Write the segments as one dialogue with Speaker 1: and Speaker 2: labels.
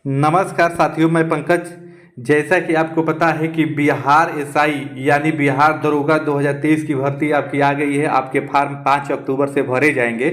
Speaker 1: नमस्कार साथियों, मैं पंकज। जैसा कि आपको पता है कि बिहार एसआई यानी बिहार दरोगा 2023 की भर्ती आपकी आ गई है। आपके फॉर्म 5 अक्टूबर से भरे जाएंगे।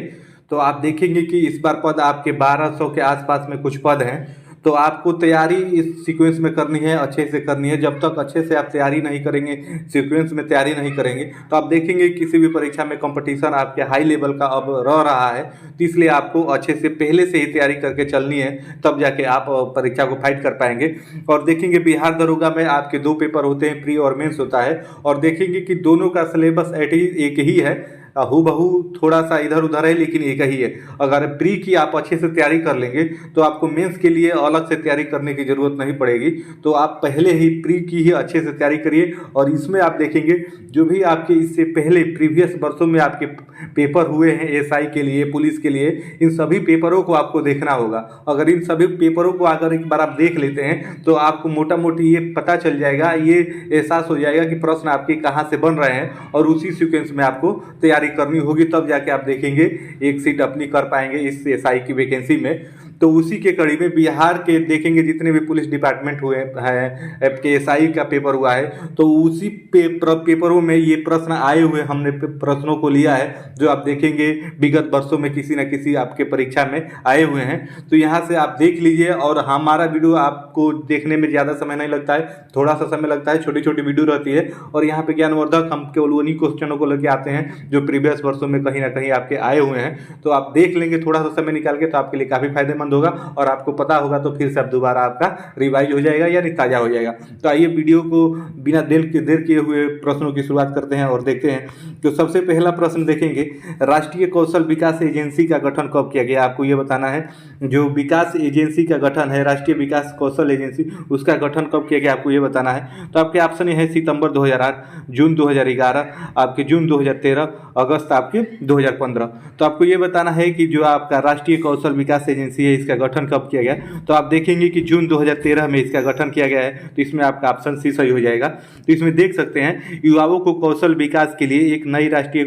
Speaker 1: तो आप देखेंगे कि इस बार पद आपके 1200 के आसपास में कुछ पद हैं। तो आपको तैयारी इस सीक्वेंस में करनी है, अच्छे से करनी है। जब तक अच्छे से आप तैयारी नहीं करेंगे, सीक्वेंस में तैयारी नहीं करेंगे, तो आप देखेंगे किसी भी परीक्षा में कंपटीशन आपके हाई लेवल का अब रह रहा है। तो इसलिए आपको अच्छे से पहले से ही तैयारी करके चलनी है, तब जाके आप परीक्षा को फाइट कर पाएंगे। और देखेंगे बिहार दरोगा में आपके 2 पेपर होते हैं, प्री और मेंस होता है। और देखेंगे कि दोनों का सिलेबस एक ही है, हूबहू थोड़ा सा इधर उधर है, लेकिन एक ही है। अगर प्री की आप अच्छे से तैयारी कर लेंगे तो आपको मेंस के लिए अलग से तैयारी करने की ज़रूरत नहीं पड़ेगी। तो आप पहले ही प्री की ही अच्छे से तैयारी करिए। और इसमें आप देखेंगे जो भी आपके इससे पहले प्रीवियस वर्षों में आपके पेपर हुए हैं एसआई के लिए, पुलिस के लिए, इन सभी पेपरों को आपको देखना होगा। अगर इन सभी पेपरों को अगर एक बार आप देख लेते हैं तो आपको मोटा मोटी ये पता चल जाएगा, ये एहसास हो जाएगा कि प्रश्न आपके कहाँ से बन रहे हैं, और उसी सीक्वेंस में आपको तैयारी करनी होगी। तब जाके आप देखेंगे एक सीट अपनी कर पाएंगे इस एसआई की वैकेंसी में। तो उसी के कड़ी में बिहार के देखेंगे जितने भी पुलिस डिपार्टमेंट हुए हैं, आपके एसआई का पेपर हुआ है, तो उसी पेपरों में ये प्रश्न आए हुए, हमने प्रश्नों को लिया है जो आप देखेंगे विगत वर्षों में किसी न किसी आपके परीक्षा में आए हुए हैं। तो यहाँ से आप देख लीजिए। और हमारा वीडियो आपको देखने में ज़्यादा समय नहीं लगता है, थोड़ा सा समय लगता है, छोटी छोटी वीडियो रहती है। और यहाँ पे ज्ञानवर्धक हम केवल उन्हीं क्वेश्चनों को लेके आते हैं जो प्रीवियस वर्षों में कहीं ना कहीं आपके आए हुए हैं। तो आप देख लेंगे थोड़ा सा समय निकाल के, तो आपके लिए काफ़ी फायदेमंद होगा। और आपको पता होगा तो फिर से अब दोबारा आपका रिवाइज हो जाएगा, यानी ताज़ा हो जाएगा। तो आइए वीडियो को बिना देर किए हुए प्रश्नों की शुरुआत करते हैं और देखते हैं। तो सबसे पहला प्रश्न देखेंगे, राष्ट्रीय कौशल विकास एजेंसी का गठन कब किया गया? आपको ये बताना है। जो विकास एजेंसी का गठन है, राष्ट्रीय विकास कौशल एजेंसी, उसका गठन कब किया गया आपको ये बताना है। तो आपके ऑप्शन है सितंबर 2008, जून 2011, आपके जून 2013, अगस्त आपके 2015। तो आपको ये बताना है कि जो आपका राष्ट्रीय कौशल विकास एजेंसी है, इसका गठन कब किया गया। तो आप देखेंगे कि जून 2013 में इसका गठन किया गया है। तो इसमें आपका ऑप्शन सी सही हो जाएगा। तो इसमें देख सकते हैं, युवाओं को कौशल विकास के लिए एक नई राष्ट्रीय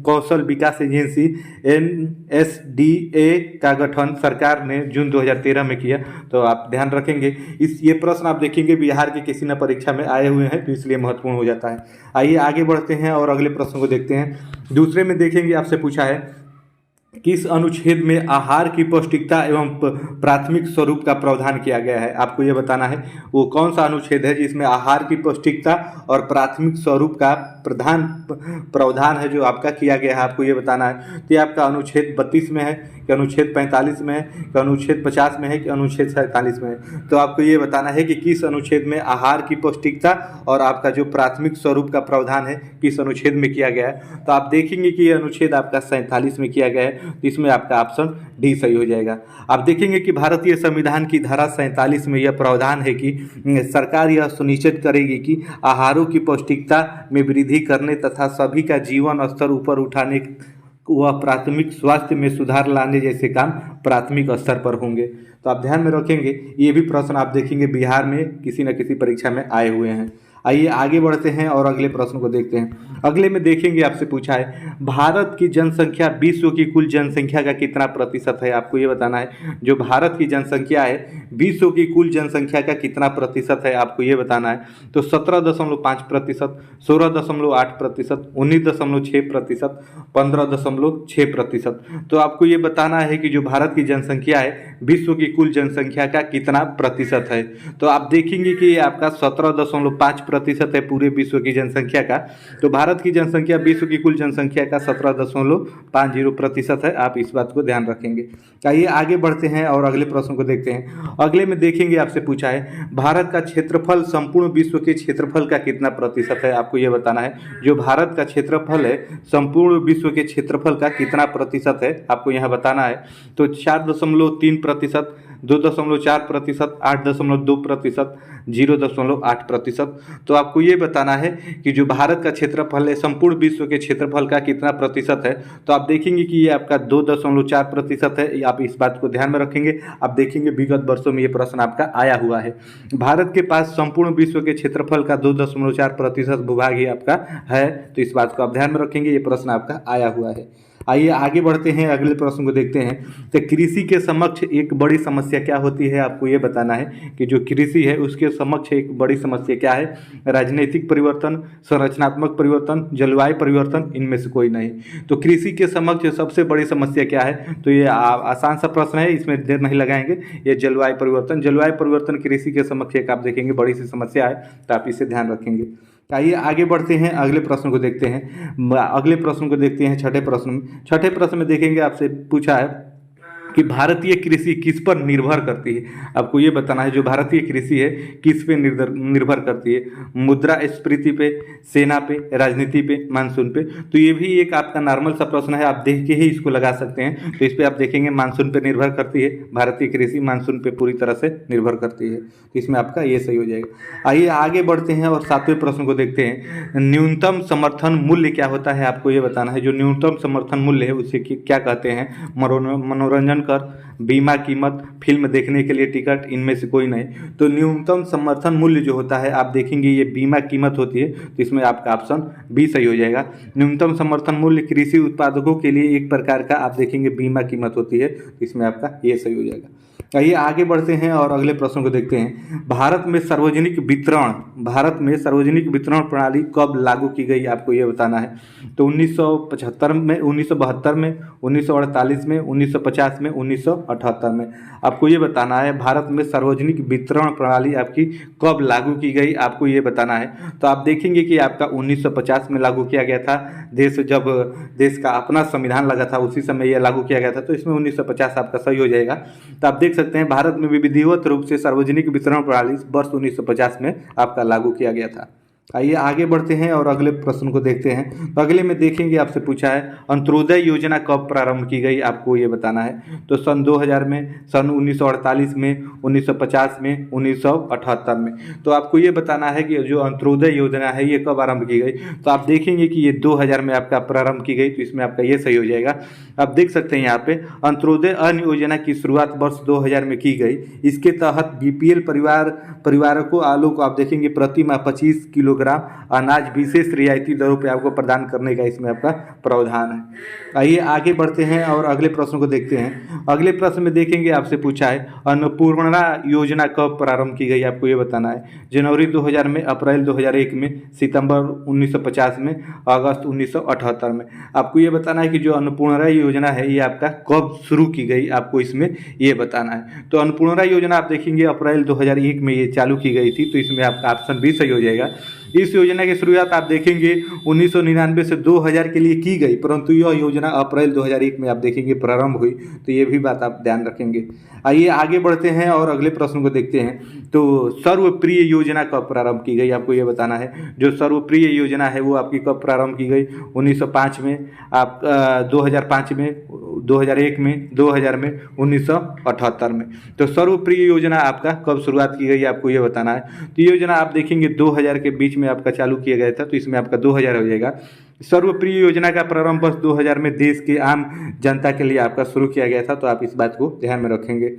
Speaker 1: कौशल विकास एजेंसी NSDA का गठन सरकार ने जून 2013 में किया। तो आप ध्यान रखेंगे, ये प्रश्न आप देखेंगे बिहार के किसी न परीक्षा में आए हुए हैं, तो इसलिए महत्वपूर्ण हो जाता है। आइए आगे बढ़ते हैं और अगले प्रश्न को देखते हैं। दूसरे में देखेंगे, आपसे पूछा है किस अनुच्छेद में आहार की पौष्टिकता एवं प्राथमिक स्वरूप का प्रावधान किया गया है। आपको ये बताना है वो कौन सा अनुच्छेद है जिसमें आहार की पौष्टिकता और प्राथमिक स्वरूप का प्रावधान है जो आपका किया गया है। आपको ये बताना है कि आपका अनुच्छेद 32 में है कि अनुच्छेद 45 में है कि अनुच्छेद 50 में है कि अनुच्छेद 47 में है। तो आपको ये बताना है कि किस अनुच्छेद में आहार की पौष्टिकता और आपका जो प्राथमिक स्वरूप का प्रावधान है किस अनुच्छेद में किया गया है। तो आप देखेंगे कि ये अनुच्छेद आपका 47 में किया गया है। तो इसमें आपका ऑप्शन डी सही हो जाएगा। आप देखेंगे कि भारतीय संविधान की धारा 47 में यह प्रावधान है कि सरकार यह सुनिश्चित करेगी कि आहारों की पौष्टिकता में वृद्धि करने तथा सभी का जीवन स्तर ऊपर उठाने व प्राथमिक स्वास्थ्य में सुधार लाने जैसे काम प्राथमिक स्तर पर होंगे। तो आप ध्यान में रखेंगे, ये भी प्रश्न आप देखेंगे बिहार में किसी न किसी परीक्षा में आए हुए हैं। आइए आगे बढ़ते हैं और अगले प्रश्न को देखते हैं। अगले में देखेंगे, आपसे पूछा है भारत की जनसंख्या विश्व की कुल जनसंख्या का कितना प्रतिशत है। आपको ये बताना है जो भारत की जनसंख्या है विश्व की कुल जनसंख्या का कितना प्रतिशत है, आपको ये बताना है। तो 17.5%, 16.8%, 19.6%, 15.6%। तो आपको ये बताना है कि जो भारत की जनसंख्या है विश्व की कुल जनसंख्या का कितना प्रतिशत है। तो आप देखेंगे कि ये आपका 17.5% है पूरे विश्व की जनसंख्या का। तो भारत की जनसंख्या विश्व की कुल जनसंख्या का 17.50% है। आप इस बात को ध्यान रखेंगे। आइए आगे बढ़ते हैं और अगले प्रश्न को देखते हैं। अगले में देखेंगे, आपसे पूछा है भारत का क्षेत्रफल संपूर्ण विश्व के क्षेत्रफल का कितना प्रतिशत है। आपको यह बताना है जो भारत का क्षेत्रफल है संपूर्ण विश्व के क्षेत्रफल का कितना प्रतिशत है, आपको यहाँ बताना है। तो 4.3%, 2.4%, 8.2%, 0.8%। तो आपको ये बताना है कि जो भारत का क्षेत्रफल है संपूर्ण विश्व के क्षेत्रफल का कितना प्रतिशत है। तो आप देखेंगे कि ये आपका 2.4% है। आप इस बात को ध्यान में रखेंगे। आप देखेंगे विगत वर्षों में ये प्रश्न आपका आया हुआ है। भारत के पास संपूर्ण विश्व के क्षेत्रफल का 2.4% भूभाग ही आपका है। तो इस बात को आप ध्यान में रखेंगे, ये प्रश्न आपका आया हुआ है। आइए आगे बढ़ते हैं, अगले प्रश्न को देखते हैं। तो कृषि के समक्ष एक बड़ी समस्या क्या होती है, आपको ये बताना है कि जो कृषि है उसके समक्ष एक बड़ी समस्या क्या है। राजनीतिक परिवर्तन, संरचनात्मक परिवर्तन, जलवायु परिवर्तन, इनमें से कोई नहीं। तो कृषि के समक्ष सबसे बड़ी समस्या क्या है, तो ये आसान सा प्रश्न है, इसमें देर नहीं लगाएंगे। ये जलवायु परिवर्तन, जलवायु परिवर्तन कृषि के समक्ष एक आप देखेंगे बड़ी सी समस्या है, तो आप इसे ध्यान रखेंगे। आइए आगे बढ़ते हैं, अगले प्रश्न को देखते हैं। अगले प्रश्न को देखते हैं, छठे प्रश्न में। छठे प्रश्न में देखेंगे, आपसे पूछा है कि भारतीय कृषि किस पर निर्भर करती है। आपको ये बताना है जो भारतीय कृषि है किस पे निर्भर करती है। मुद्रास्फीति पे, सेना पे, राजनीति पे, मानसून पे। तो ये भी एक आपका नॉर्मल सा प्रश्न है, आप देख के ही इसको लगा सकते हैं। तो इस पे आप देखेंगे मानसून पे निर्भर करती है, भारतीय कृषि मानसून पे पूरी तरह से निर्भर करती है। तो इसमें आपका ये सही हो जाएगा। आइए आगे बढ़ते हैं और सातवें प्रश्न को देखते हैं। न्यूनतम समर्थन मूल्य क्या होता है, आपको ये बताना है। जो न्यूनतम समर्थन मूल्य है उसे क्या कहते हैं। मनोरंजन कर, बीमा कीमत, फिल्म देखने के लिए टिकट, इनमें से कोई नहीं। तो न्यूनतम समर्थन मूल्य जो होता है आप देखेंगे ये बीमा कीमत होती है। तो इसमें आपका ऑप्शन बी सही हो जाएगा। न्यूनतम समर्थन मूल्य कृषि उत्पादकों के लिए एक प्रकार का आप देखेंगे बीमा कीमत होती है। तो इसमें आपका ये सही हो जाएगा। आइए आगे बढ़ते हैं और अगले प्रश्न को देखते हैं। भारत में सार्वजनिक वितरण प्रणाली कब लागू की गई, आपको ये बताना है। तो 1975 में, 1972 में, 1948 में, 1950 में, 1978 में। आपको ये बताना है भारत में सार्वजनिक वितरण प्रणाली आपकी कब लागू की गई, आपको ये बताना है। तो आप देखेंगे कि आपका 1950 में लागू किया गया था। जब देश का अपना संविधान लगा था उसी समय यह लागू किया गया था। तो इसमें 1950 आपका सही हो जाएगा। तो आप देख सकते हैं भारत में विधिवत रूप से सार्वजनिक वितरण प्रणाली वर्ष 1950 में आपका लागू किया गया था। आइए आगे बढ़ते हैं और अगले प्रश्न को देखते हैं। तो अगले में देखेंगे, आपसे पूछा है अंत्योदय योजना कब प्रारंभ की गई, आपको ये बताना है। तो सन 2000 में, सन 1948 में, 1950 में, 1978 में। तो आपको ये बताना है कि जो अंत्योदय योजना है ये कब आरंभ की गई। तो आप देखेंगे कि ये 2000 में आपका प्रारंभ की गई। तो इसमें आपका ये सही हो जाएगा। आप देख सकते हैं यहाँ पे अंत्योदय अन्न योजना की शुरुआत वर्ष 2000 में की गई। इसके तहत बीपीएल परिवारों को आलू को आप देखेंगे प्रति माह 25 किलोग्राम अनाज विशेष रियायती दरों पे आपको प्रदान करने का इसमें आपका प्रावधान है। आइए आगे बढ़ते हैं और अगले प्रश्न को देखते हैं। अगले प्रश्न में देखेंगे, आपसे पूछा है अन्नपूर्णा योजना कब प्रारंभ की गई, आपको ये बताना है। जनवरी 2000 में, अप्रैल 2001 में, सितंबर 1950 में, अगस्त 1978 में। आपको ये बताना है कि जो अन्नपूर्णा योजना है ये आपका कब शुरू की गई, आपको इसमें ये बताना है। तो अन्नपूर्णा योजना आप देखेंगे अप्रैल 2001 में ये चालू की गई थी। तो इसमें आपका ऑप्शन भी सही हो जाएगा। इस योजना की शुरुआत आप देखेंगे 1999 से 2000 के लिए की गई, परंतु यह योजना अप्रैल 2001 में आप देखेंगे प्रारंभ हुई। तो ये भी बात आप ध्यान रखेंगे। आइए आगे बढ़ते हैं और अगले प्रश्न को देखते हैं। तो सर्वप्रिय योजना कब प्रारंभ की गई, आपको ये बताना है। जो सर्वप्रिय योजना है वो आपकी कब प्रारंभ की गई, 1905 में, आप 2005 में, 2001 में, 2000 में, 1978 में। तो सर्वप्रिय योजना आपका कब शुरुआत की गई, आपको ये बताना है। तो ये योजना आप देखेंगे 2000 के बीच में आपका चालू किया गया था। तो इसमें आपका 2000 हो जाएगा। सर्वप्रिय योजना का प्रारंभ वर्ष 2000 में देश के आम जनता के लिए आपका शुरू किया गया था। तो आप इस बात को ध्यान में रखेंगे।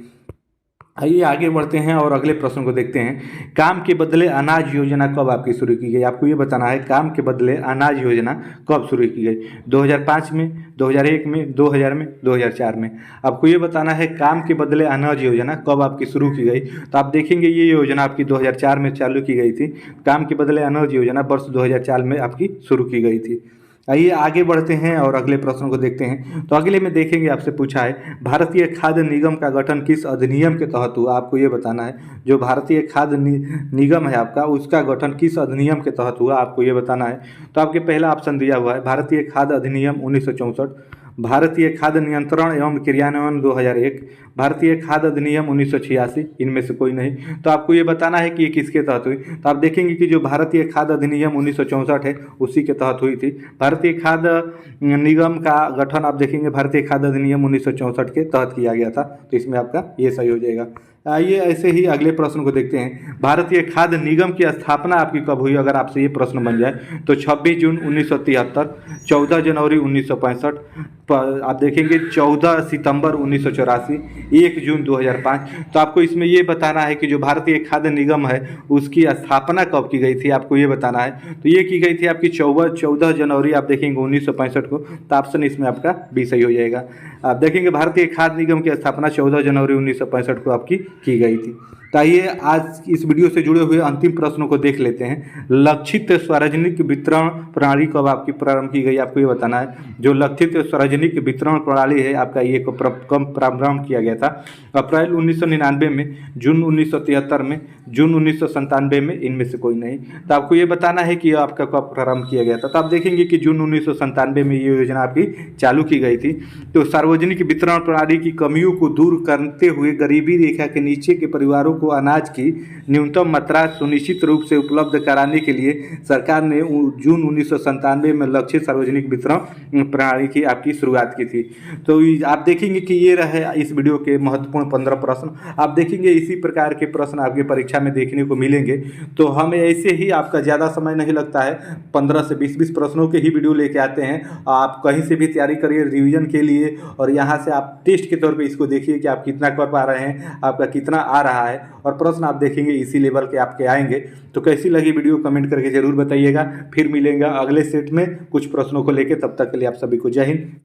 Speaker 1: आइए आगे बढ़ते हैं और अगले प्रश्न को देखते हैं। काम के बदले अनाज योजना कब आपकी शुरू की गई, आपको ये बताना है। काम के बदले अनाज योजना कब शुरू की गई, 2005 में, 2001 में, 2000 में, 2004 में। आपको ये बताना है काम के बदले अनाज योजना कब आपकी शुरू की गई। तो आप देखेंगे ये योजना आपकी 2004 में चालू की गई थी। काम के बदले अनाज योजना वर्ष 2004 में आपकी शुरू की गई थी। आइए आगे बढ़ते हैं और अगले प्रश्न को देखते हैं। तो अगले में देखेंगे, आपसे पूछा है भारतीय खाद्य निगम का गठन किस अधिनियम के तहत हुआ, आपको ये बताना है। जो भारतीय खाद्य निगम है आपका, उसका गठन किस अधिनियम के तहत हुआ, आपको ये बताना है। तो आपके पहला ऑप्शन दिया हुआ है भारतीय खाद्य अधिनियम 1964, भारतीय खाद्य नियंत्रण एवं क्रियान्वयन 2001, भारतीय खाद्य अधिनियम 1986, इनमें से कोई नहीं। तो आपको ये बताना है कि ये किसके तहत हुई। तो आप देखेंगे कि जो भारतीय खाद्य अधिनियम 1964 है उसी के तहत हुई थी। भारतीय खाद्य निगम का गठन आप देखेंगे भारतीय खाद्य अधिनियम 1964 के तहत किया गया था। तो इसमें आपका ये सही हो जाएगा। आइए ऐसे ही अगले प्रश्न को देखते हैं। भारतीय खाद्य निगम की स्थापना आपकी कब हुई? अगर आपसे ये प्रश्न बन जाए तो 26 जून 1973, 14 जनवरी 1965, आप देखेंगे 14 सितंबर 1984, 1 जून 2005। तो आपको इसमें ये बताना है कि जो भारतीय खाद्य निगम है उसकी स्थापना कब की गई थी, आपको ये बताना है। तो ये की गई थी आपकी 14 जनवरी आप देखेंगे 1965 को। तो ऑप्शन इसमें आपका बी सही हो जाएगा। आप देखेंगे भारतीय खाद्य निगम की स्थापना 14 जनवरी 1965 को आपकी की गई थी। तो आइए आज इस वीडियो से जुड़े हुए अंतिम प्रश्नों को देख लेते हैं। लक्षित सार्वजनिक वितरण प्रणाली कब आपकी प्रारंभ की गई, आपको ये बताना है। जो लक्षित सार्वजनिक वितरण प्रणाली है आपका ये को प्रारंभ किया गया था अप्रैल 1999 में, जून 1973 में, जून 1997 में, इनमें से कोई नहीं। तो आपको ये बताना है कि आपका कब प्रारंभ किया गया था। तो आप देखेंगे कि जून 1997 में ये योजना आपकी चालू की गई थी। तो सार्वजनिक वितरण प्रणाली की कमियों को दूर करते हुए गरीबी रेखा के नीचे के परिवारों को अनाज की न्यूनतम मात्रा सुनिश्चित रूप से उपलब्ध कराने के लिए सरकार ने जून 1997 में लक्षित सार्वजनिक वितरण प्रणाली की आपकी शुरुआत की थी। तो आप देखेंगे कि ये रहे इस वीडियो के महत्वपूर्ण 15 प्रश्न। आप देखेंगे इसी प्रकार के प्रश्न आपकी परीक्षा में देखने को मिलेंगे। तो हमें ऐसे ही आपका ज़्यादा समय नहीं लगता है, 15 से 20 प्रश्नों के ही वीडियो लेके आते हैं। आप कहीं से भी तैयारी करिए रिवीजन के लिए, और यहाँ से आप टेस्ट के तौर पे इसको देखिए कि आप कितना कर पा रहे हैं, आपका कितना आ रहा है, और प्रश्न आप देखेंगे इसी लेवल के आपके आएंगे। तो कैसी लगी वीडियो कमेंट करके जरूर बताइएगा। फिर मिलेंगे अगले सेट में कुछ प्रश्नों को लेकर। तब तक के लिए आप सभी को जय हिंद।